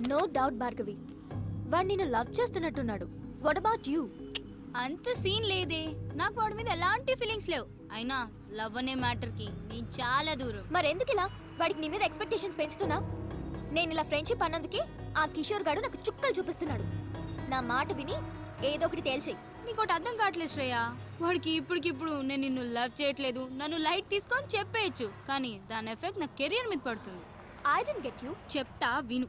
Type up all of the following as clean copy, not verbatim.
No doubt Bhargavi, వాడు నిన్ను love చేస్తున్నట్టున్నాడు. What about you? అంత సీన్ లేదే, నాకు వాడి మీద ఎలాంటి ఫీలింగ్స్ లేవు. అయినా లవ్ అనే మ్యాటర్ కి నేను చాలా దూరం. మరెందుకు ఇలా వాడికి నీ మీద ఎక్స్పెక్టేషన్స్ పెంచుతున్నా? నేను ఇలా ఫ్రెండ్షిప్ అన్నందుకే ఆ కిషోర్ గాడు నాకు చుక్కలు చూపిస్తున్నాడు. నా మాట విని ఏదో ఒకటి తేల్చేయి. నీకోటి అర్థం కావట్లేదు శ్రేయ. వాడికి ఇప్పటికిప్పుడు నేను నిన్ను లవ్ చేయట్లేదు, నన్ను లైట్ తీసుకొని చెప్పేయచ్చు, కానీ దాని ఎఫెక్ట్ నా కెరియర్ మీద పడుతుంది. I don't get you. చెప్తా విను.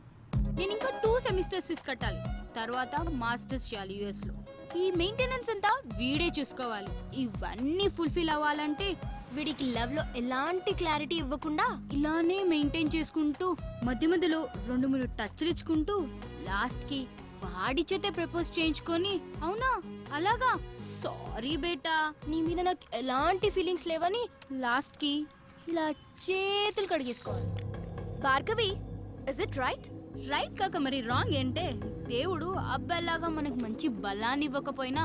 నేను ఇంకా 2 సెమిస్టర్స్ ఫీజు కట్టాలి, తర్వాత మాస్టర్స్ చేయాలి యుఎస్ లో. ఈ మెయింటెనెన్స్ అంతా వీడే చూసుకోవాలి. ఇవన్నీ ఫుల్ఫిల్ అవ్వాలంటే వీడికి లవ్ లో ఎలాంటి క్లారిటీ ఇవ్వకుండా ఇలానే మెయింటైన్ చేసుకుంటూ మధ్య మధ్యలో 2-3 టచ్లు ఇచ్చుకుంటూ లాస్ట్ కి వాడి చేతే ప్రపోజ్ చేయించుకొని, అవునా అలాగా సారీ బేటా నీ మీద నాకు ఎలాంటి ఫీలింగ్స్ లేవని లాస్ట్ కి ఇలా చేతులు కడిగేసుకోవాలి. Bhargavi, is it right? Right కాక మరి రాంగ్ ఏంటే? దేవుడు అబ్బాయిలాగా మనకు మంచి బలాన్ని ఇవ్వకపోయినా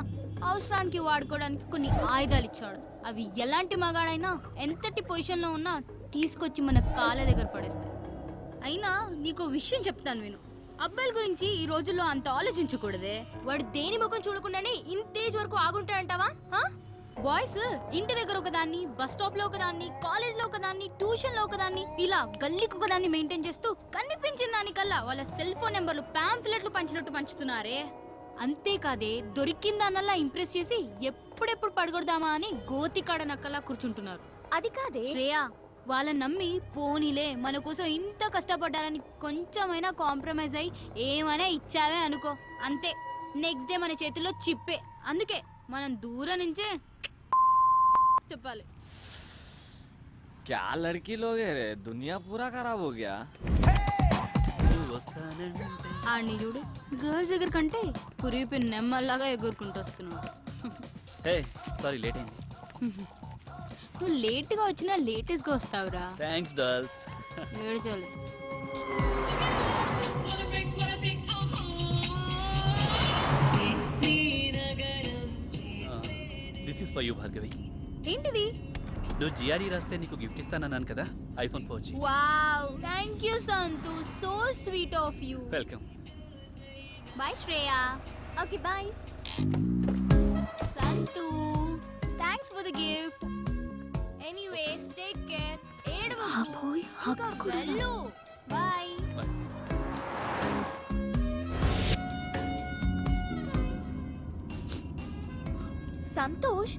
అవసరానికి వాడుకోవడానికి కొన్ని ఆయుధాలు ఇచ్చాడు. అవి ఎలాంటి మగాడైనా ఎంతటి పొజిషన్ లో ఉన్నా తీసుకొచ్చి మన కాళ్ళ దగ్గర పడేస్తాయి. అయినా నీకు విషయం చెప్తాను విను. అబ్బాయిల గురించి ఈ రోజుల్లో అంత ఆలోచించకూడదే. వాడు దేని ముఖం చూడకుండానే ఇంతేజ్ వరకు ఆగుంటాడంటావా? బాయ్స్ ఇంటి దగ్గర ఒకదాన్ని, బస్ స్టాప్ లో ఒకదాన్ని, కాలేజ్ లో ఒకదాన్ని, ట్యూషన్ లో ఒకదాన్ని, ఇలా గల్లీకి ఒకదాన్ని మెయింటైన్ చేస్తూ కనిపించిన దానికల్లా వాళ్ళ సెల్ ఫోన్ నెంబర్లు పాంఫ్లెట్లు పంచినట్టు పంచుతున్నారే. అంతేకాదే దొరికిన దానల్లా ఇంప్రెస్ చేసి ఎప్పుడెప్పుడు పడగొడదామా అని గోతికాడ నక్కలా కూర్చుంటున్నారు. అది కాదే శ్రేయ, వాళ్ళని నమ్మి పోనీలే మన కోసం ఇంత కష్టపడ్డారని కొంచెమైనా కాంప్రమైజ్ అయ్యి ఏమైనా ఇచ్చావే అనుకో, అంతే నెక్స్ట్ డే మన చేతిలో చిప్పే. అందుకే మనం దూరం నుంచే చెప్పాలి. क्या लड़की लोग है रे, दुनिया पूरा खराब हो गया. ఆడిని చూడు, గర్ల్స్ దగ్గర కంటే కురిపి నెమ్మల్లాగా ఎగురుకుంటూ వస్తున్నాడు. హే సారీ లేట్ అయింది. నువ్వు లేట్ గా వచ్చినా లేటెస్ట్ గా వస్తావురా. Thanks dolls. ఏడ్చాలి. This is for you Bhargavi. ఏంటిది? నువ్వు జిఆర్ఈ రాస్తే నీకు గిఫ్ట్ ఇస్తానన్నాను కదా, iPhone 4G. Wow, thank you Santhu, so sweet of you. Welcome. Bye Shreya. Okay bye. Santhu, thanks for the gift. Anyways take care. ఏడవకు. హగ్స్ కూడా. వెళ్ళు. బై. సంతోష్,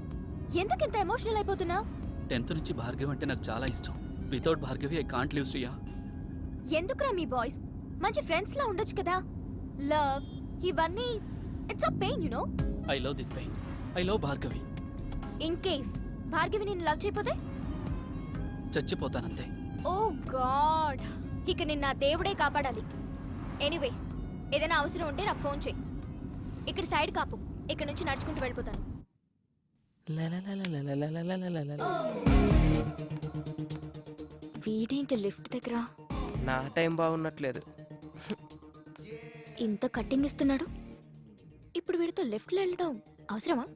ఎందుకు ఇంత ఎమోషనల్ అయిపోతున్నావు? 10th నుంచి భార్గవి అంటే నాకు చాలా ఇష్టం. Without Bhargavi I can't live Shriya. ఎందుకురా మీ బాయ్స్ మంచి ఫ్రెండ్స్ లా ఉండొచ్చు కదా? లవ్ ఇవన్నీ it's a pain, you know. I love this pain. I love Bhargavi. In case Bhargavi నిన్ను లవ్ చేయకపోతే చచ్చిపోతానంతే. ఓ గాడ్, ఇక నిన్న దేవుడే కాపాడాలి. ఎనీవే, ఏదైనా అవసరం ఉంటే నాకు ఫోన్ చేయి. ఇక్కడ సైడ్ కాపు, ఇక్కడ నుంచి నడుచుకుంటూ వెళ్ళిపోతాను. వీడేంటి లిఫ్ట్ దగ్గర? నా టైం బాగున్నట్లేదు. ఇంత కట్టింగ్ ఇస్తున్నాడు, ఇప్పుడు వీడితో లెఫ్ట్లో వెళ్ళడం అవసరమా?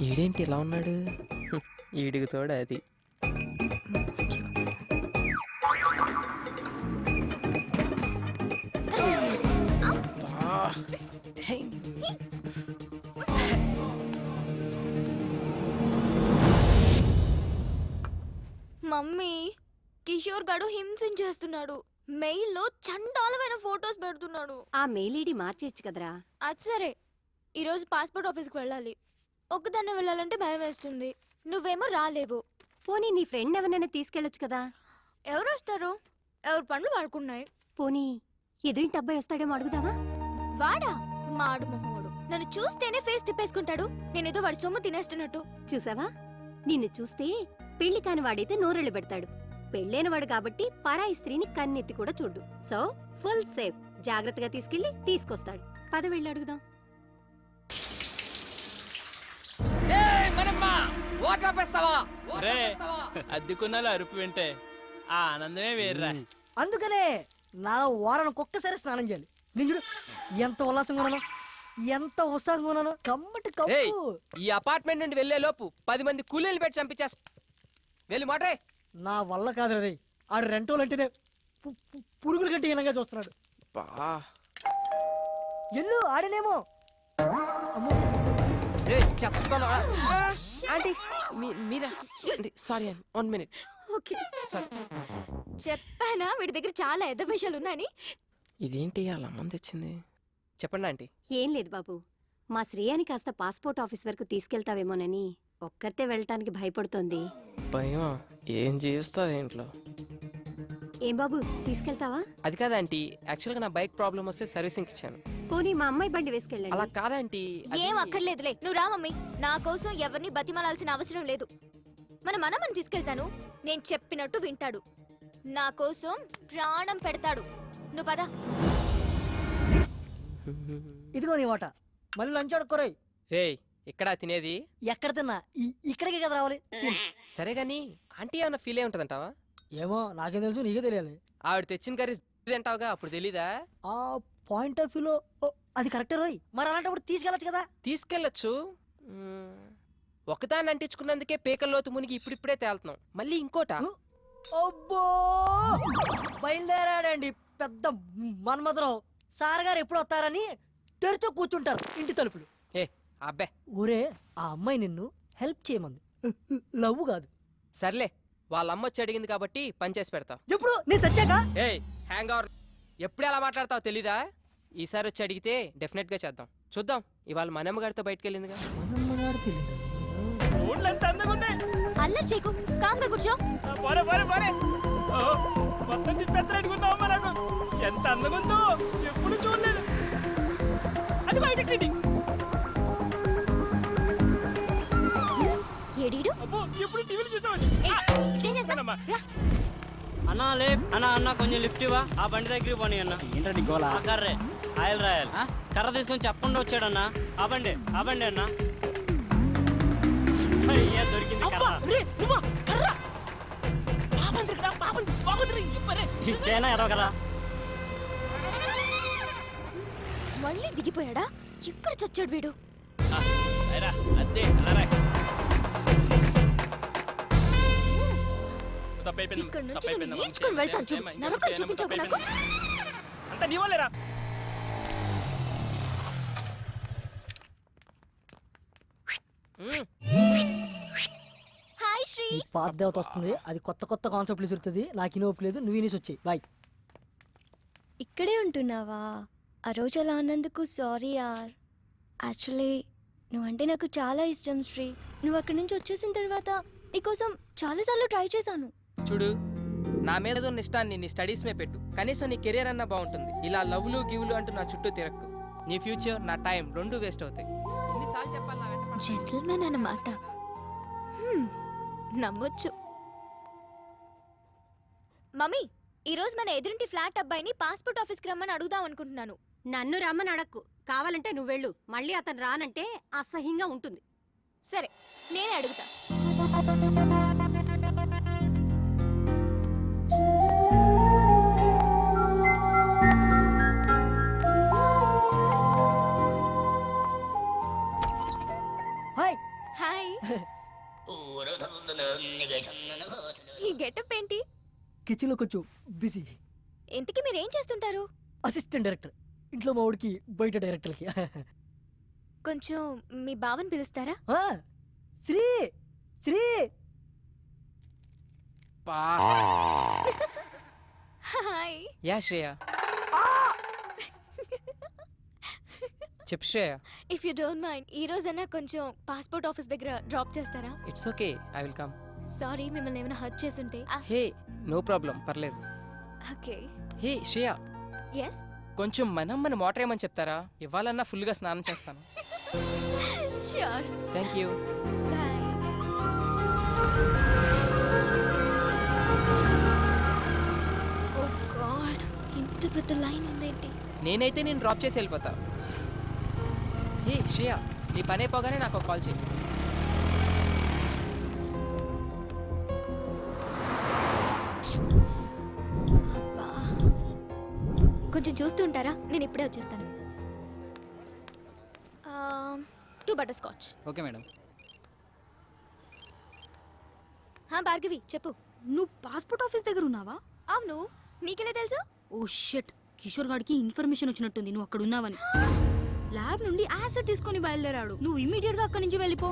ఈడేంటి ఇలా ఉన్నాడు? ఈడికి తోడు అది. మమ్మీ, కిషోర్ గాడు హింసించేస్తున్నాడు. మెయిల్లో చండాలమైన ఫోటోస్ పెడుతున్నాడు. ఆ మెయిల్ ఐడి మార్చేయచ్చు కదరా. అది సరే, ఈరోజు పాస్పోర్ట్ ఆఫీస్కి వెళ్ళాలి. ఒక్కదాన్నే వెళ్ళాలంటే భయం వేస్తుంది. నువ్వేమో రాలేవు. పోనీ నీ ఫ్రెండ్ ఎవరైనా తీసుకెళ్ళొచ్చు కదా. ఎవరు వస్తారు? ఎవరి పనులు వాడుకున్నాయి. పోనీ ఎదురింటి అబ్బాయి వస్తాడేమో అడుగుదావా? వాడా? మాడు మొహోడు. నన్ను చూస్తేనే ఫేస్ తిప్పేసుకుంటాడు. నేనేదో వాడి సొమ్ము తినేస్తున్నట్టు. చూసావా, నిన్ను చూస్తే పెళ్లి కాని వాడైతే నోరెళ్ళు పెడతాడు. పెళ్ళైన వాడు కాబట్టి పరాయి స్త్రీని కన్నెత్తి కూడా చూడు. So full safe. జాగ్రత్తగా తీసుకెళ్లి తీసుకొస్తాడు. పద వెళ్ళి అడుగుదాం. అద్దెకున్నాలో అరుపు వింటే ఆ ఆనందమే వేర్రా. అందుకనే నా వారానికి ఒక్కసారి స్నానం చేయాలి. నిజుడు ఎంత ఉల్లాసంగా ఉన్నాను, ఎంత ఉత్సాహంగా ఉన్నాను. కమ్మటి కప్పు. ఈ అపార్ట్మెంట్ నుండి వెళ్లే లోపు 10 మంది కూలీలు పెట్టి చంపించేస్తా. వెళ్ళి మాట్రే. నా వల్ల కాదు రే, ఆడు రెంటోలు అంటేనే పురుగుల కంటే హీనంగా చూస్తున్నాడు. బా ఎల్లు ఆడనేమో. రే చెప్తాను ఆంటీ మీరా సారీ అండి 1 minute. ఓకే. సారీ. చెప్పానా వీడి దగ్గర చాలా ఎద్ద విషయాలు ఉన్నాయని. ఇదేంటి అలా మంది తెచ్చింది? చెప్పండి ఆంటీ. ఏం లేదు బాబు, మా శ్రేయాని కాస్త పాస్పోర్ట్ ఆఫీస్ వరకు తీసుకెళ్తావేమోనని ఒక్కరితే వెళ్ళటానికి భయపడుతోంది. భయం ఏం చేస్తావు ఇంట్లో? ఏం బాబు తీసుకెళ్తావా? అది కాదా ఆంటీ, యాక్చువల్గా నా బైక్ ప్రాబ్లం వస్తే సర్వీసింగ్ ఇచ్చాను. పోనీ మా అమ్మాయి బండి అలా వేసుకెళ్ళండి. కాదంటీ. ఏం అక్కర్లేదులే, నువ్వు రా మమ్మీ. నా కోసం ఎవరిని బతిమాలాల్సిన అవసరం లేదు. మన మనమని తీసుకెళ్తాను, నేను చెప్పినట్టు వింటాడు, నా కోసం ప్రాణం పెడతాడు. నువ్వు పద. ఇదిగో నీ వాట. మళ్ళీ లంచ్ అడుక్కోరాయి. రే ఇక్కడ తినేది? ఎక్కడ తిన్నా ఇక్కడికే కదా రావాలి. సరే గాని ఆంటీ ఏమన్నా ఫీల్ అయి ఉంటదంటావా? ఏమో నాకేం తెలుసు, నీకే తెలియాలి. ఆవిడ తెచ్చిన కర్రీ తింటావుగా, అప్పుడు తెలీదా? ఆ పాయింట్ ఆఫ్ వ్యూలో అది కరెక్టే రోయ్. మరి అలాంటప్పుడు తీసుకెళ్ళచ్చు కదా. తీసుకెళ్ళచ్చు. ఒకదాన్ని అంటించుకున్నందుకే పేకల్లోతు మునిగి ఇప్పుడిప్పుడే తేలుతున్నాం, మళ్ళీ ఇంకోట. అబ్బో బయలుదేరాడండి పెద్ద మన్మధరావు. సార్ గారు ఎప్పుడు వస్తారని తెరిచో కూర్చుంటారు ఇంటి తలుపులు. ఏ అబ్బే ఊరే ఆ అమ్మాయి నిన్ను హెల్ప్ చేయమంది, లవ్ కాదు. సర్లే, వాళ్ళ అమ్మ వచ్చి అడిగింది కాబట్టి పని చేసి పెడతా. ఎప్పుడు నేను చచ్చాక? ఏ హ్యాంగ్ అవర్, ఎప్పుడు ఎలా మాట్లాడతావు తెలీదా? ఈసారి వచ్చి అడిగితే డెఫినెట్ గా చేద్దాం. చూద్దాం, ఇవాళ మనమ్మ గారితో బయటకు వెళ్ళిందిగా. ఊళ్ళో ఎంత అందంగా ఉన్నాయి. అల్లరి చేయకు, కాంగా కూర్చో. పోరే పోరే పోరే. ఓ, మొత్తం తిప్పెత్తలేడుకున్నావమ్మా నాకు. ఎంత అందంగా ఉందో ఎప్పుడు చూడలేదు. అది బయటకు సిటీ. ఎడీడు అబ్బో ఎప్పుడు టీవీలు చూసామండి. ఇదేం చేస్తావ్? రా. అన్నా లే అన్నా కొంచెం లిఫ్ట్ ఇవ్వా, ఆ బండి దగ్గరికి పోనీ అన్న. ఏంటండి గోలా? ఆ కర్రే ఆయిల్ రాయాలి. కర్ర తీసుకొని చెప్పకుండా వచ్చాడన్నా. ఆ బండి అన్న. అయ్యా దొరికింది కర్ర. ఇచ్చేనా ఎరవ కదా. మళ్ళీ దిగిపోయాడా? ఎక్కడ చచ్చాడు వీడు? అదే ఇక్కడ నుంచి నేను నేర్చుకుని వెళ్తాను చూడు. నరకం చూపించకు నాకు. అంత నీ వాళ్ళేరా. హాయ్ శ్రీ. ఈ పాత దేవత వస్తుంది, అది కొత్త కొత్త కాన్సెప్ట్లు చూస్తుంది. నాకు ఇనోపు లేదు, నువ్వు ఇనేసి వచ్చాయి. బాయ్. ఇక్కడే ఉంటున్నావా? ఆ రోజు అలా అన్నందుకు సారీ యార్. యాక్చువల్లీ నువ్వంటే నాకు చాలా ఇష్టం శ్రీ. నువ్వు అక్కడి నుంచి వచ్చేసిన తర్వాత నీకోసం చాలాసార్లు ట్రై చేశాను. చూడు, నా మీద ఉన్న ఇష్టాన్ని నీ స్టడీస్ మీద పెట్టు. కనీసం నీ కెరీర్ అన్నా బాగుంటుంది. ఇలా లవ్లు గివ్లు అంటూ నా చుట్టూ తిరక్కు. నీ ఫ్యూచర్, నా టైం రెండు వేస్ట్ అవుతాయి. ఎన్నిసార్లు చెప్పాలి నా వెంట పడకు. జెంటిల్మెన్ అన్నమాట. నమ్మొచ్చు. మమ్మీ, ఈరోజు మన ఎదురింటి ఫ్లాట్ అబ్బాయిని పాస్పోర్ట్ ఆఫీస్కి రమ్మని అడుగుదాం అనుకుంటున్నాను. నన్ను రమ్మని అడక్కు, కావాలంటే నువ్వు వెళ్ళు. మళ్ళీ అతను రానంటే అసహ్యంగా ఉంటుంది. సరే, నేనే అడుగుతా. హాయ్. హాయ్. ఈ గెటప్ ఏంటి? కిచెన్ లో కొంచెం బిజీ. ఇంతకీ మీరేం చేస్తుంటారు? Assistant director. ఇంట్లో మా వాడికి, బయట డైరెక్టర్కి. కొంచెం మీ బావని పిలుస్తారా? శ్రీ శ్రీ. హాయ్. యా శ్రేయ. చెప్పు Shreya. If you don't mind, ఈ రోజైనా కొంచెం పాస్పోర్ట్ ఆఫీస్ దగ్గర డ్రాప్ చేస్తారా? It's okay, I will come. Sorry, మిమ్మల్ని ఏమైనా హర్ట్ చేసుంటే. హే నో ప్రాబ్లం, పర్లేదు. ఓకే. హే శ్రేయ, ఎస్. కొంచెం మనమ్మని మోటర్ ఏమని చెప్తారా? ఇవ్వాలన్నా ఫుల్గా స్నానం చేస్తాను. Sure. Thank you. Bye. Oh God, ఇంత పెద్ద లైన్ ఉందేంటి? నేనైతే నేను డ్రాప్ చేసి వెళ్ళిపోతా. హే శ్రేయ, నీ పని అయిపోగానే నాకు ఒక కాల్ చేయి. అబ్బా. కొంచెం చూస్తుంటారా? నేను ఇప్పుడే వచ్చేస్తాను. 2 butter scotch. Okay madam. Bhargavi చెప్పు. నువ్వు పాస్పోర్ట్ ఆఫీస్ దగ్గర ఉన్నావా? అవును, నీకెలా తెలుసు? ఓ షిట్, కిషోర్ గాడికి ఇన్ఫర్మేషన్ వచ్చినట్టుంది నువ్వు అక్కడ ఉన్నావని. ల్యాబ్ నుండి యాసిడ్ తీసుకొని బయలుదేరాడు. నువ్వు ఇమ్మీడియట్ గా అక్కడి నుంచి వెళ్ళిపో.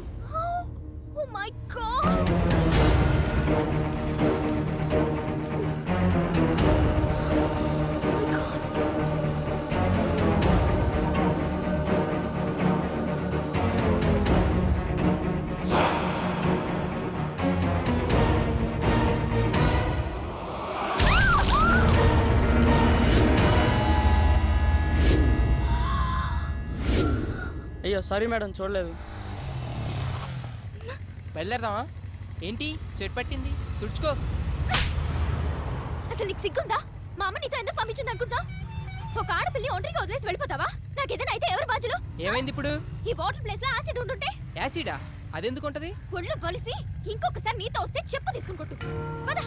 Oh my God. అయ్యో సారీ మేడం, చూడలేదు. బయలుదేరదామా? ఏంటి స్వెట్ పట్టింది, తుడుచుకో. అసలు నీకు సిగ్గుందా? మా అమ్మ నీతో ఎందుకు పంపించింది అనుకుంటా? ఒక ఆడపిల్లి ఒంటరిగా వదిలేసి వెళ్ళిపోతావా? నాకేదైనా అయితే ఎవరు బాధ్యులు? ఏమైంది ఇప్పుడు? ఈ వాటర్ ప్లేస్ లో యాసిడ్ ఉంటుంటే యాసిడా? అదెందుకు ఉంటది? ఒళ్ళు బలిసి ఇంకొకసారి నీతో వస్తే చెప్పు తీసుకుని కొట్టు. పద.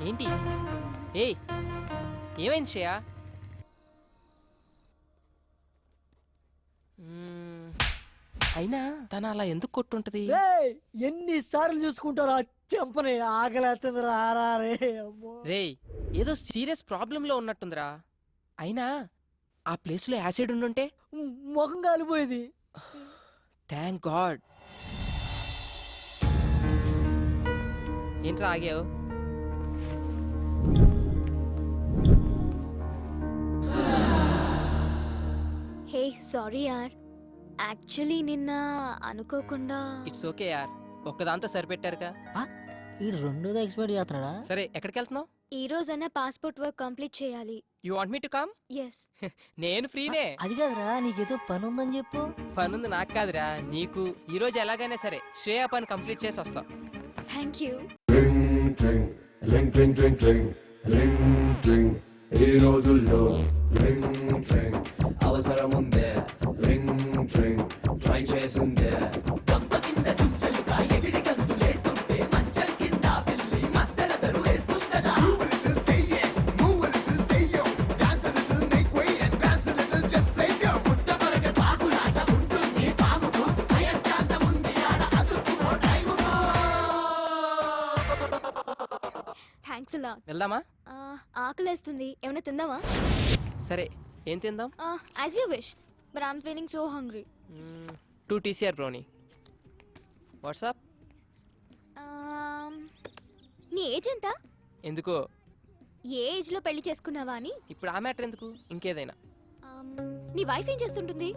ఏంటి? ఏయ్, ఏమైంది శ్రేయ? అయినా తను అలా ఎందుకు కొట్టుంటది? ఎన్నిసార్లు చూసుకుంటారా చెంపని? ఆకలేస్తుంది రారా రే. అమ్మో. రేయ్, ఏదో సీరియస్ ప్రాబ్లంలో ఉన్నట్టుందిరా. అయినా ఆ ప్లేస్లో యాసిడ్ ఉండుంటే ముఖం కాలిపోయేది. Thank God. ఏంట్రా ఆగావు? హే సారీ యార్, యాక్చువల్లీ నిన్న అనుకోకుండా. ఇట్స్ ఓకే యార్, ఒక్కదాంతో సరిపెట్టారుగా. ఈ రెండోది ఎక్స్పైర్ చేస్తున్నాడా? సరే, ఎక్కడికి వెళ్తున్నావు? ఈ రోజైనా పాస్పోర్ట్ వర్క్ కంప్లీట్ చేయాలి. You want me to come? Yes. నేను ఫ్రీనే. అది కాదురా, నీకేదో పని ఉందని చెప్పు. పనుంది నాకు కాదురా, నీకు. ఈ రోజు ఎలాగైనా సరే శ్రేయ పని కంప్లీట్ చేసి వస్తాం. Thank you. Ring tring tring tring ring tring. ఈ రోజుల్లో రింగ్ ట్రింగ్ అవసరం ఉందే. రింగ్ ట్రింగ్ ట్రై చేసిందే. గంప కింద చుంచలుగా ఎగిరి గంతులేస్తుంటే మంచం కింద పిల్లి మద్దెల దరువేస్తుందట. Move a little, say yeah. Move a little, say yo. Dance a little, make way and dance a little, just play yo. పుట్ట కొరక పాకులాట ఉంటుంది పాముకు. అయస్కాంతం ఉంది ఆడ అతుక్కుపో టైముకో. థ్యాంక్స్ అలా. వెళ్దామా? ఆకలేస్తుంది, ఏమైనా తిందామా? సరే, ఏం తిందాం? As you wish, but I'm feeling so hungry. 2 TCR brownie. WhatsApp? నీ ఏజ్ ఎంత? ఎందుకో? ఏ ఏజ్ లో పెళ్లి చేసుకున్నావా అని. ఇప్పుడు ఆ మ్యాటర్ ఎందుకు, ఇంకేదైనా. నీ వైఫ్ ఏం చేస్తుంటుంది?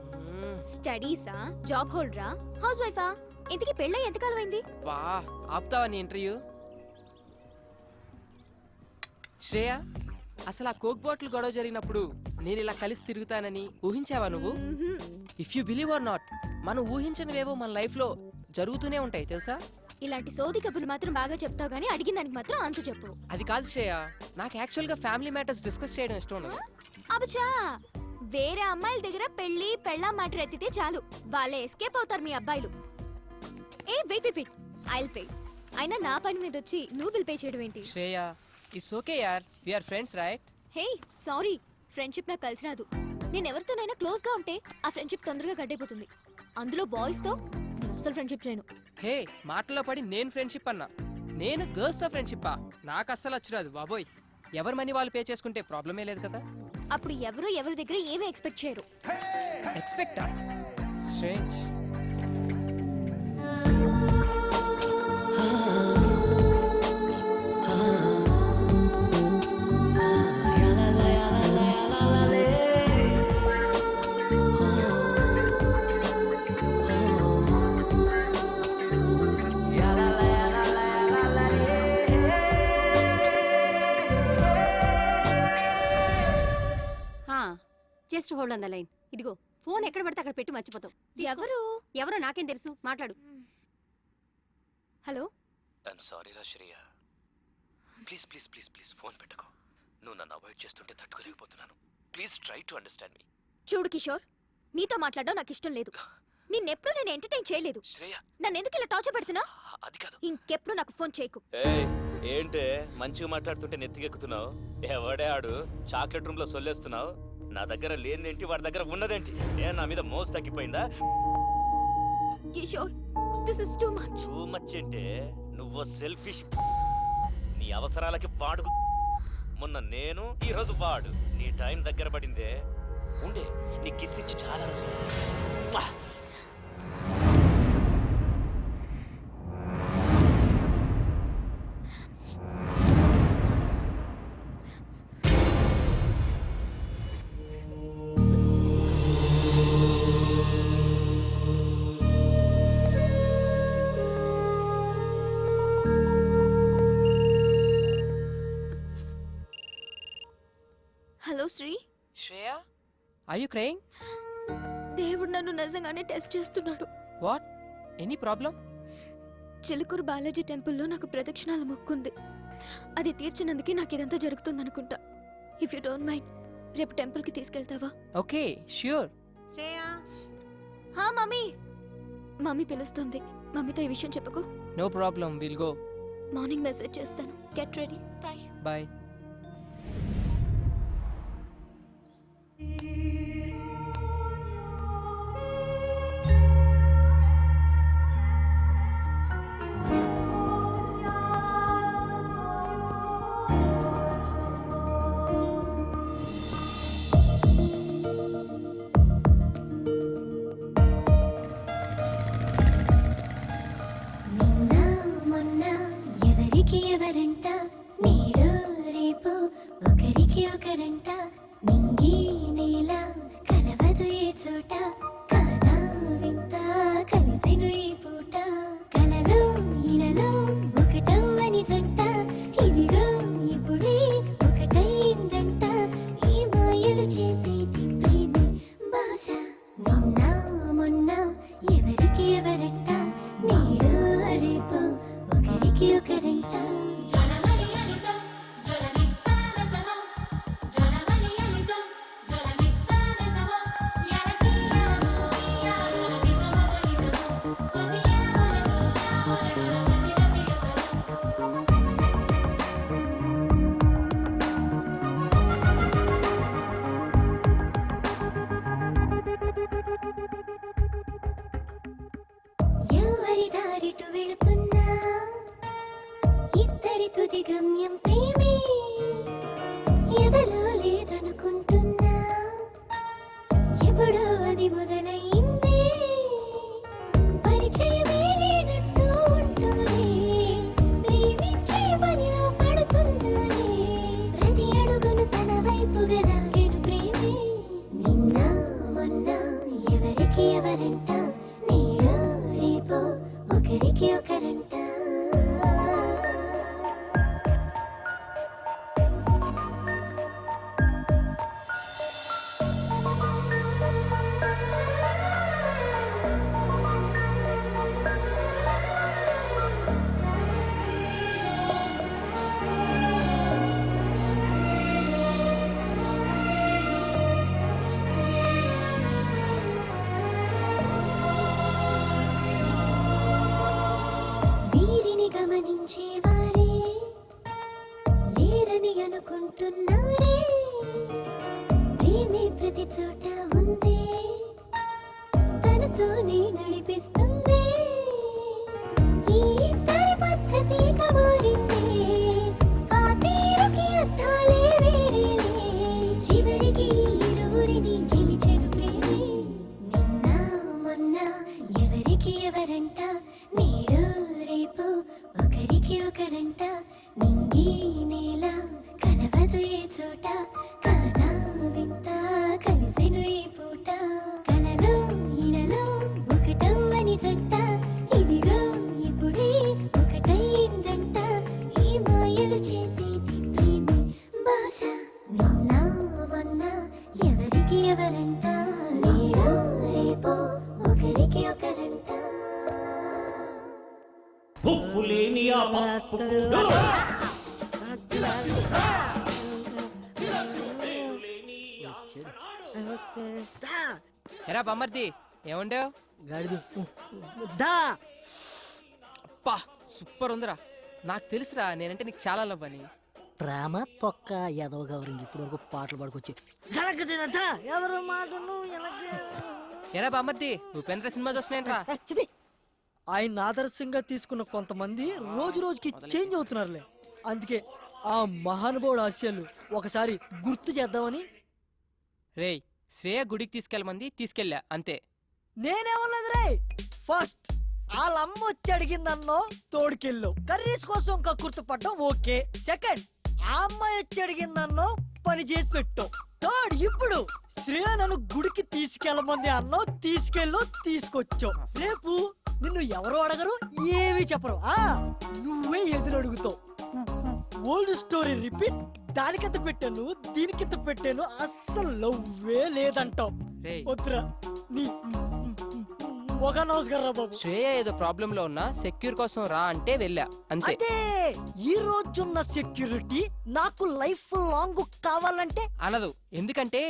స్టడీసా, జాబ్ హోల్డరా, హౌస్ వైఫా? ఇంతకీ పెళ్ళై ఎంతకాలం అయింది? వా, ఆపుతావా నీ ఇంటర్వ్యూ? శ్రేయ, అసలు ఆ కోక్ బాటిల్ గొడవ జరిగినప్పుడు నేను ఇలా కలిసి తిరుగుతానని ఊహించావా నువ్వు? If you believe are not, మనం ఊహించనివేవో మన లైఫ్ లో జరుగుతూనే ఉంటాయి తెలుసా? ఇలాంటి సోది కబుర్లు మాత్రం బాగా చెప్తావు గానీ అడిగిన దానికి మాత్రం ఆన్సర్ చెప్పు. అది కాదు శ్రేయ, నాకు యాక్చువల్ గా ఫ్యామిలీ మ్యాటర్స్ డిస్కస్ చేయడం ఇష్టం ఉండదు. అబచా, వేరే అమ్మాయిల దగ్గర పెళ్లి పెళ్ళాం మ్యాటర్ ఎత్తితే చాలు, వాళ్ళే ఎస్కేప్ అవుతారు మీ అబ్బాయిలు. ఏ wait wait wait, I'll pay. అయినా నా పని మీద వచ్చి నువ్వు బిల్ పే చేయడం ఏంటి? శ్రేయ, ఇట్స్ ఓకే యార్, we are friends right? Hey sorry, friendship నాకు కలిసి రాదు. నేను ఎవరితోనైనా క్లోజ్ గా ఉంటే ఆ ఫ్రెండ్షిప్ తొందరగా గడ్డైపోతుంది. అందులో బాయ్స్ తో నేను అసలు ఫ్రెండ్షిప్ చేయను. హే, మాటల్లో పడి నేను ఫ్రెండ్షిప్ అన్నా. నేను గర్ల్స్ తో ఫ్రెండ్షిప్పా? నాకు అస్సలు వచ్చిరాదు బాబోయ్. ఎవరి మనీ వాళ్ళు పే చేసుకుంటే ప్రాబ్లమే లేదు కదా. అప్పుడు ఎవరి దగ్గర ఏమీ ఎక్స్పెక్ట్ చేయరు. ఎక్స్పెక్టా? Strange. Just hold on the line. ఇదిగో ఫోన్ ఎక్కడ పడితే అక్కడ పెట్టి మర్చిపోతావు. ఎవరో నాకేం తెలుసు, మాట్లాడు. హలో. ఐఎమ్ సారీ రా Shreya, please please please please phone పెట్టుకో. నువ్వు నన్ను అవాయిడ్ చేస్తుంటే తట్టుకోలేకపోతున్నాను. ప్లీజ్ ట్రై టు అండర్స్టాండ్ మీ. చూడు కిషోర్, నీతో మాట్లాడడం నాకు ఇష్టం లేదు. నిన్నెప్పుడు నేను ఎంటర్టైన్ చేయలేదు. శ్రేయ, నన్ను ఎందుకు ఇలా టార్చర్ పెడుతున్నా? అది కాదు. ఇంకెప్పుడు నాకు ఫోన్ చేయకు. ఏంటే మంచిగా మాట్లాడుతుంటే నెత్తికెక్కుతున్నావు? ఎవడే ఆడు చాక్లెట్ రూమ్ లో సొల్లేస్తున్నావు? నా దగ్గర లేనిదేంటి, వాడి దగ్గర ఉన్నదేంటి? నా మీద మోసు తగ్గిపోయిందా? Kishore, this is too much. Too much అంటే నువ్వు సెల్ఫిష్. నీ అవసరాలకి వాడు. మొన్న నేను, ఈ రోజు వాడు. నీ టైం దగ్గర పడిందే. ఉండే నీ కిస్ ఇచ్చి చాలా రోజులు. Hello Sri. Shreya, are you crying? దేవుడు నన్ను నిజంగానే టెస్ట్ చేస్తున్నాడు. What? Any problem? Chilkur Balaji టెంపుల్లో నాకు ప్రదక్షిణాల మొక్కుంది. అది తీర్చినందుకే నాకు ఇదంతా జరుగుతుందనుకుంటా. ఇఫ్ యూ డోంట్ మైండ్, రేపు టెంపుల్కి తీసుకెళ్తావా? Okay, sure. శ్రేయా, హా మమ్మీ. మమ్మీ పిలుస్తుంది. మమ్మీతో ఈ విషయం చెప్పకు. No problem, will go. Morning message చేస్తాను. Get ready. బాయ్. బాయ్. ఎవరంట నేడు రేపు ఒకరికి ఒకరంట నింగి నేల కలవదు ఏ చోట కాదా వింత కలిసెను ఈ పూట కలలో ఇలలో ఒకటవ్వని జంట ఇదిగో ఇప్పుడే ఒకటైందంట ఈ మాయలు చేసేది ప్రేమే బహుశా నిన్న మొన్న ఎవరికి ఎవరంట నేడు రేపు ఒకరికి ఒకరంట ఎవరి దారిటు వెళుతున్నా ఇద్దరి తుది గమ్యం ప్రేమే ఎదలో లేదనుకుంటున్నా ఎప్పుడో అది మొదలైంది పరిచయమే లేనట్టు ఉంటూనే ప్రేమించే పనిలో పడుతున్నానే ప్రతి అడుగును తన వైపుగా లాగెను ప్రేమే నిన్న మొన్న ఎవరికి ఎవరంట నేడు రేపు ఒకరికి ఒకరంట వీరిని గమనించేవారే లేరని అనుకుంటున్నారే ప్రేమే ప్రతి చోట ఉంది తనతోనే నడిపిస్తుంది ఈ ఇద్దరి పద్ధతిగా మారింది ఆ తీరుకి అర్థాలే వేరేలే చివరికి ఇరువురిని గెలిచెను ప్రేమే నిన్న మొన్న ఎవరికి ఎవరంట నేడు రేపు ఒకరికి ఒకరంట నింగి నేల కలవదు ఏ చోట కాదా వింత కలిసెను ఈ పూట కలలో ఇలలో ఒకటవ్వని జంట ఇదిగో ఇప్పుడే ఒకటైందంట ఈ మాయలు చేసేది ప్రేమే బహుశా నిన్న మొన్న ఎవరికి ఎవరంట నేడు రేపు ఒకరికి ఒకరంట ఉప్పు లేని ఆ పప్పు ఎరా బమ్మర్ది ఏముండేవు గాడిది దా అప్పా సూపర్ ఉందిరా. నాకు తెలుసురా నేనంటే నీకు చాలా లవ్ అని. ప్రేమ తొక్క ఎదవ గౌరింగ్ ఇప్పుడు వరకు పాటలు పాడుకొచ్చి ఎవరు మాటను ఎరా బామ్మర్ది ఉపేంద్ర సినిమా చూస్తున్నాయంట్రా. ఆయన ఆదర్శంగా తీసుకున్న కొంతమంది రోజు రోజుకి చేంజ్ అవుతున్నారులే. అందుకే ఆ మహానుభావుడు ఆశయాలు ఒకసారి గుర్తు చేద్దామని. రేయ్ శ్రేయ గుడికి తీసుకెళ్ళమంది తీసుకెళ్ళా అంతే. నేనేమన్నది రే, ఫస్ట్ వాళ్ళమ్మ వచ్చి అడిగిందన్నో తోడుకెళ్ళు, కర్రీస్ కోసం కక్కుర్తి పడ్డం ఓకే. సెకండ్ ఆ అమ్మాయి వచ్చి అడిగిందన్నో పని చేసి పెట్టు. థర్డ్ ఇప్పుడు శ్రేయ నన్ను గుడికి తీసుకెళ్ళమంది అన్నో తీసుకెళ్ళు తీసుకొచ్చావు. రేపు నిన్ను ఎవరు అడగరు ఏమీ చెప్పరు, నువ్వే ఎదురు అడుగుతావు. Old story repeat. దానికింత పెట్టాను దీనికింత పెట్టాను అస్సలు లవ్వే లేదంటావు. వద్దురా నీ ఒక నమస్కారం రా బాబు. శ్రేయ ఏదో ప్రాబ్లం లో ఉన్నా సెక్యూర్ కోసం రా అంటే వెళ్ళా అంతే. అదే ఈ రోజున్న సెక్యూరిటీ నాకు లైఫ్ లాంగ్ కావాలంటే అనదు. ఎందుకంటే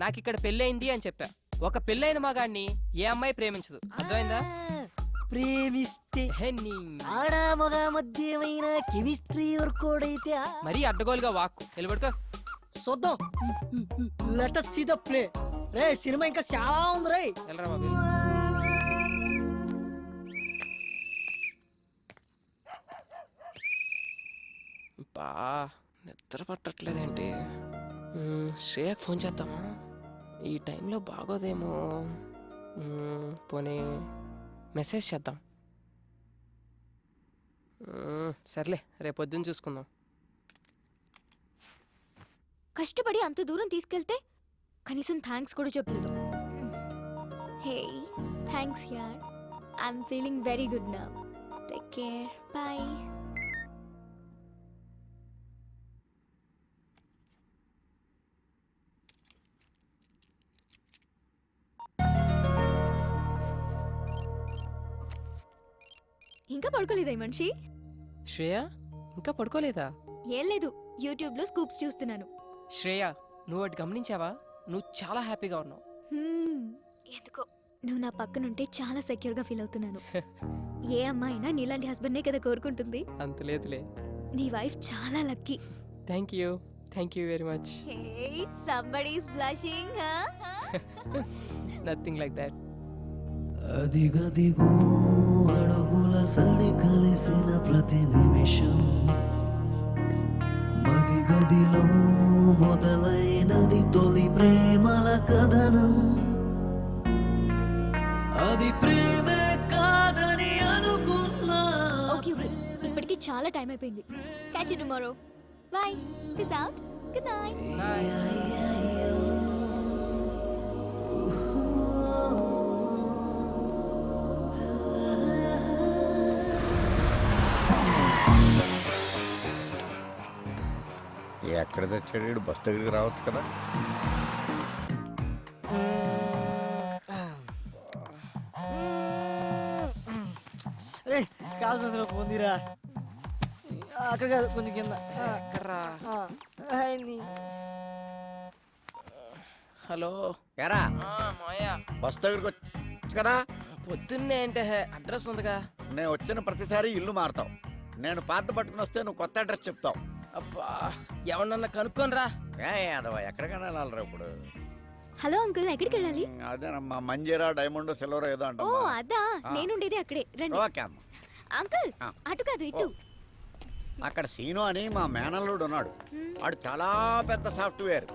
నాకు ఇక్కడ పెళ్ళయింది అని చెప్పా. ఒక పెళ్ళైన మగాడిని ఏ అమ్మాయి ప్రేమించదు, అర్థమైందా? ప్రేమిస్తే ఆడా మగ మధ్యమైన కెమిస్ట్రీ వర్కౌట్ అయితే మరీ అడ్డగోలుగా వాక్కు నిలబడుకో. చూద్దాం. Let us see the play. Ray cinema ఇంకా చాలా ఉంది రే. వెళ్ళరా బాబు. బా నిద్ర పట్టట్లేదేంటి? శ్రేయకు ఫోన్ చేద్దామా? ఈ టైంలో బాగోదేమో. పోనీ మెసేజ్ చేద్దాం. సర్లే రేపొద్దున చూసుకుందాం. కష్టపడి అంత దూరం తీసుకెళ్తే కనీసం థ్యాంక్స్ కూడా చెప్పలేదు. హే థ్యాంక్స్ యార్, I'm feeling very good now. Take care, bye. ఇంకా పడుకోలేదా ఈ మనిషి? శ్రేయ ఇంకా పడుకోలేదా? ఏం లేదు, యూట్యూబ్ లో స్కూప్స్ చూస్తున్నాను. శ్రేయ నువ్వు అటు గమనించావా? నువ్వు చాలా హ్యాపీగా ఉన్నావు. ఎందుకో నువ్వు నా పక్కనుంటే చాలా సెక్యూర్ గా ఫీల్ అవుతున్నాను. ఏ అమ్మాయినా నీలాంటి హస్బెండ్ నే కదా కోరుకుంటుంది. అంత లేదులే, నీ వైఫ్ చాలా lucky. Thank you very much. Hey, somebody is blushing, huh? Nothing like that. అదిగదిగో అడుగుల సడి కలిసిన ప్రతి నిమిషం మదిగదిలో మొదలైనది తొలి ప్రేమల కథనం. అది ప్రేమే కాదని అనుకున్నా. ఓకే ఓకే, ఇప్పటికి చాలా టైం అయిపోయింది. Catch you tomorrow. By. Peace out. Good night. ఎక్కడ తెచ్చాడు? బస్ దగ్గరికి రావచ్చు కదా. రే కాల్సిన పొందిరా. అక్కడ కాదు, కొంచెం కింద. హలో ఎరా మాయా, బస్ దగ్గరికి వచ్చు కదా. పొద్దున్నే అంటే అడ్రస్ ఉందిగా. నేను వచ్చిన ప్రతిసారి ఇల్లు మారుతావు. నేను పాత పట్టుకుని వస్తే నువ్వు కొత్త అడ్రస్ చెప్తావు. అబ్బా ఎవరన్నా కనుక్కోనరా. అదవా ఎక్కడికైనా వెళ్ళాలరా ఇప్పుడు? హలో అంకుల్, ఎక్కడికి వెళ్ళాలి? అదేనమ్మా, మంజీరా డైమండ్ సిల్వర్ ఏదో ఓ అంట. అదా, నేనుండేది అక్కడే. రండి. ఓకే అమ్మ. అంకుల్ అటు కాదు ఇటు. అక్కడ సీను అని మా మేనల్లుడు ఉన్నాడు. వాడు చాలా పెద్ద సాఫ్ట్వేర్.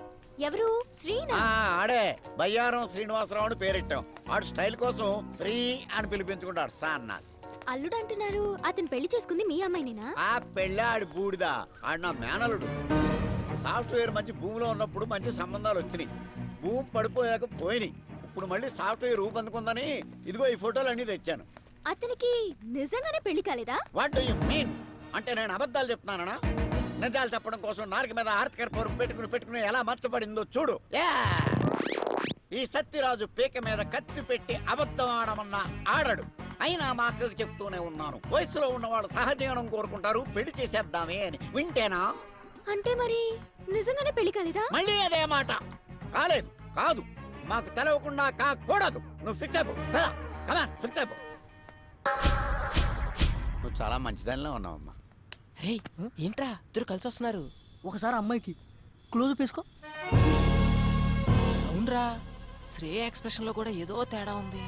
ఎవరు? శ్రీనా? ఆడే బయ్యారం శ్రీనివాసరావు అని పేరెట్టాం. వాడు స్టైల్ కోసం శ్రీ అని పిలిపించుకుంటాడు. సాన్నాస్ అల్లుడు అంటున్నారు. అతను పెళ్లి చేసుకుంది మీ అమ్మాయినేనా? ఆ పెళ్ళాడి బూడిదా. ఆడు నా మేనలుడు. సాఫ్ట్వేర్ మంచి భూమిలో ఉన్నప్పుడు మంచి సంబంధాలు వచ్చినాయి. భూమి పడిపోయాక పోయినాయి. ఇప్పుడు మళ్ళీ సాఫ్ట్వేర్ రూపొందుకుందని ఇదిగో ఈ ఫోటోలు అన్ని తెచ్చాను. అతనికి నిజంగానే పెళ్లి కాలేదా? What do you mean? అంటే నేను అబద్ధాలు చెప్తున్నానా? నిజాలు చెప్పడం కోసం నాలుగు మీద ఆర్థిక పరుపు పెట్టుకుని ఎలా మర్చబడిందో చూడు. ఈ సత్యరాజు పీక మీద కత్తి పెట్టి అబద్ధం ఆడమన్నా ఆడడు. అయినా మా అక్కకు చెప్తూనే ఉన్నాను, వయసులో ఉన్న వాళ్ళు సహజీవనం కోరుకుంటారు, పెళ్లి చేసేద్దామే అని. వింటేనా? అంటే మరి నిజంగానే పెళ్లి కాలేదా? మళ్ళీ అదే మాట. కాలేదు. కాదు, మాకు తెలవకుండా కాకూడదు. నువ్వు ఫిక్స్ అయిపో. ఫిక్స్ అయిపో. నువ్వు చాలా మంచిదానిలో ఉన్నావమ్మా. రే ఏంట్రా ఇద్దరు కలిసి వస్తున్నారు? ఒకసారి అమ్మాయికి క్లోజ్ వేసుకో. అవునరా, శ్రేయ ఎక్స్ప్రెషన్ లో కూడా ఏదో తేడా ఉంది.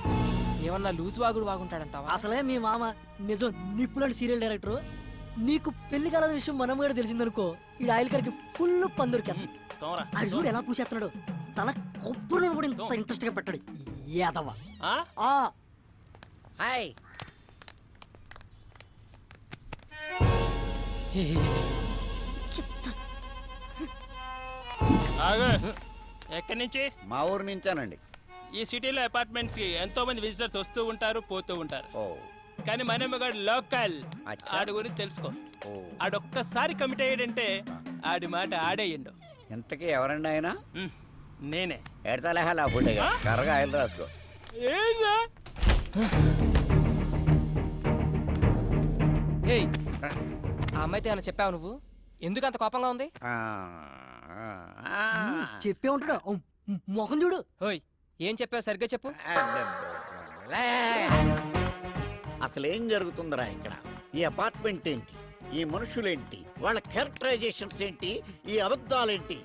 ఏమన్నా లూజ్ వాగుడు వాగుంటాడంటావా? అసలే మీ మామ నిజం నిప్పులాంటి సీరియల్ డైరెక్టర్. నీకు పెళ్లి కాల విషయం మనం కూడా తెలిసిందనుకో, ఈ ఆయిల్ కరికి ఫుల్ పందురికి అది చూడు ఎలా పూసేస్తున్నాడు. తన కొబ్బరి కూడా ఇంత ఇంట్రెస్ట్ గా పెట్టాడు యాదవ. హాయ్. ఎక్కడి నుంచి? మా ఊరు నుంచానండి. ఈ సిటీలో అపార్ట్మెంట్స్ కి ఎంతో మంది విజిటర్స్ వస్తూ ఉంటారు, పోతూ ఉంటారు. కానీ మనమ్మగాడు లోకల్. ఆడి గురించి తెలుసుకో. ఆడొక్కసారి కమిట్ అయ్యాడంటే ఆడి మాట ఆడేయండు. ఇంతకీ ఎవరండి ఆయన? నేనే. ఎడతలేహాలి ఆ ఫుడ్ కర్రగా ఆయిల్ రాసుకో. ఏయ్, ఆ అమ్మాయితో ఏమైనా చెప్పావు నువ్వు? ఎందుకు అంత కోపంగా ఉంది? చెప్పే ఉంటాడు. మొహం చూడు. ఓయ్, ఏం చెప్పావు సరిగ్గా చెప్పు. అసలు ఏం జరుగుతుందిరా ఇక్కడ? ఈ అపార్ట్మెంట్ ఏంటి, ఈ మనుషులేంటి, వాళ్ళ క్యారెక్టరైజేషన్స్ ఏంటి, ఈ అబద్ధాలేంటి?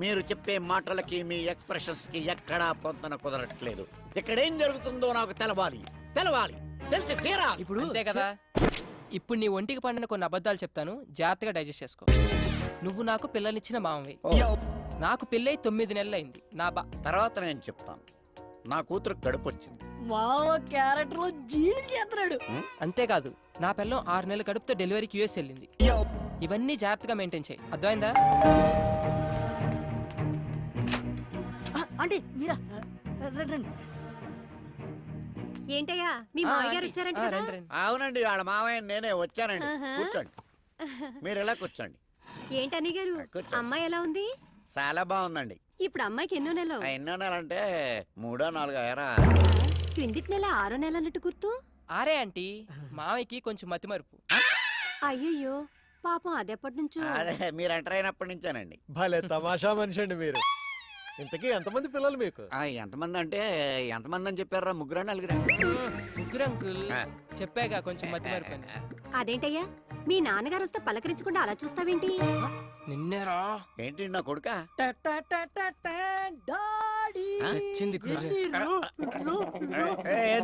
మీరు చెప్పే మాటలకి మీ ఎక్స్ప్రెషన్స్ కి ఎక్కడా పొంతన కుదరట్లేదు. ఇక్కడ ఏం జరుగుతుందో నాకు తెలవాలి, తెలిసి తీరాలి. ఇప్పుడు అంతే కదా. ఇప్పుడు నీ ఒంటికి పండిన కొన్ని అబద్ధాలు చెప్తాను, జాగ్రత్తగా డైజెస్ట్ చేసుకో. నువ్వు నాకు పిల్లనిచ్చిన మామవి. నాకు పెళ్ళై 9 నెలలు అయింది. నా తర్వాత నేను చెప్తాను. నా కూతురు కడుపు వచ్చింది. మామ క్యారెక్టర్ లో జీని చేస్తున్నాడు. అంతేకాదు, నా పిల్లం 6 నెలల కడుపుతో డెలివరీకి యూఎస్ వెళ్ళింది. ఇవన్నీ జాగ్రత్తగా మెయింటైన్ చేయి, అర్థమైందా? అంటే మీరా? రండి. ఏంటయ్యా మీ మామయ్య గారు వచ్చారంట కదా? అవునండి, వాళ్ళ మామయ్య నేనే వచ్చానండి. కూర్చోండి, మీరు ఎలా కూర్చోండి. ఏంటని గారు, అమ్మాయి ఎలా ఉంది? చాలా బాగుందండి. ఇప్పుడు అమ్మాయికి ఎన్నో నెలలు? ఎన్నో నెల అంటే 3 4 అయ్యారా? క్రిందిటి నెల 6 నెల అన్నట్టు గుర్తు. ఆరే ఆంటీ, మామయ్యకి కొంచెం మతిమరుపు. అయ్యయ్యో పాపం, అదెప్పటి నుంచో. అదే మీరు ఎంటర్ అయినప్పటి నుంచేనండి. భలే తమాషా మనిషి అండి మీరు. ఇంతకీ ఎంతమంది పిల్లలు మీకు? ఎంతమంది అంటే ఎంతమంది అని చెప్పారా? 3 4. 3 అంకుల్. చెప్పాగా కొంచెం మతిమరుపు అని. అదేంటయ్యా, మీ నాన్నగారు వస్తే పలకరించకుండా అలా చూస్తావేంటి? నిన్నేరా? ఏంటి నా కొడుక? చచ్చింది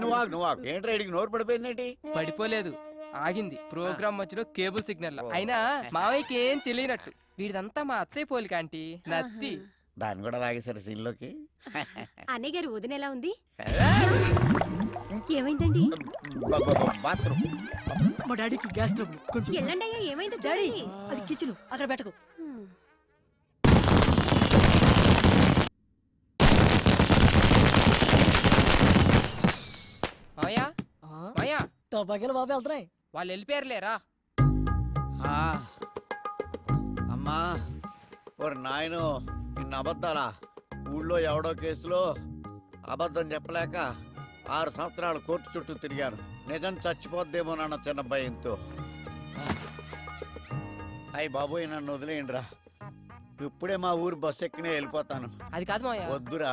నువ్వు ఏంటి రైడికి నోరు పడిపోయిందేంటి? పడిపోలేదు, ఆగింది. ప్రోగ్రామ్ మధ్యలో కేబుల్ సిగ్నల్. అయినా మావయ్యకి ఏం తెలియనట్టు. వీడిదంతా మా అత్తయ్య పోలిక ఆంటీ, నత్తి. దాన్ని కూడా లాగేశారు సీన్ లోకి. అన్నయ్య గారు వదిన ఎలా ఉంది? ఏమైందండి? బాత్రూమ్. మా డాడీకి గ్యాస్ ట్రబుల్. కొంచెం ఎల్లండి అయ్యా, ఏమైందో డాడీ, చూడండి. అది కిచెన్, అక్కడ పెట్టకు. మాయా మాయా, టపాకాయలు బాబు వెళ్తున్నాయి. వాళ్ళు వెళ్ళిపోయారులేరా. అమ్మా ఓరి నాయను, ఇన్ని అబద్ధాలా? ఊళ్ళో ఎవడో కేసులో అబద్ధం చెప్పలేక 6 సంవత్సరాలు కోర్టు చుట్టూ తిరిగాను. నిజం చచ్చిపోద్దేమో నాన్న చిన్న భయంతో. అయ్యి బాబోయ్, నన్ను వదిలేయండిరా. ఇప్పుడే మా ఊరు బస్సు ఎక్కినే వెళ్ళిపోతాను. అది కాదు మాయా. వద్దురా,